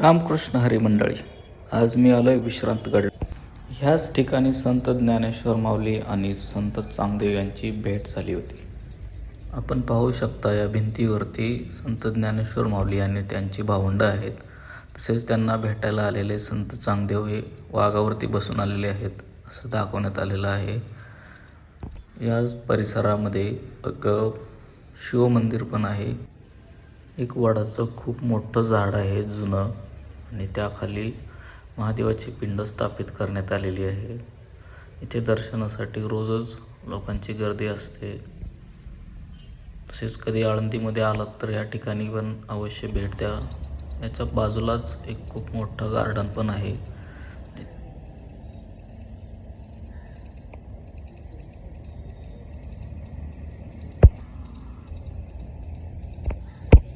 रामकृष्ण हरी मंडळी, आज मी आलो आहे विश्रांतगड. ह्याच ठिकाणी संत ज्ञानेश्वर माऊली आणि संत चांगदेव यांची भेट झाली होती. आपण पाहू शकता या भिंतीवरती संत ज्ञानेश्वर माऊली आणि त्यांची भावंडं आहेत. तसेच त्यांना भेटायला आलेले संत चांगदेव हे वाघावरती बसून आलेले आहेत असं दाखवण्यात आलेलं आहे. या परिसरामध्ये एक शिवमंदिर पण आहे. एक वडाचं खूप मोठं झाड आहे जुनं, आणि त्याखाली महादेवाची पिंड स्थापित करण्यात आलेली आहे. इथे दर्शनासाठी रोजच लोकांची गर्दी असते. तसेच कधी आळंदीमध्ये आलात तर या ठिकाणी पण अवश्य भेट द्या. याच्या बाजूलाच एक खूप मोठं गार्डन पण आहे.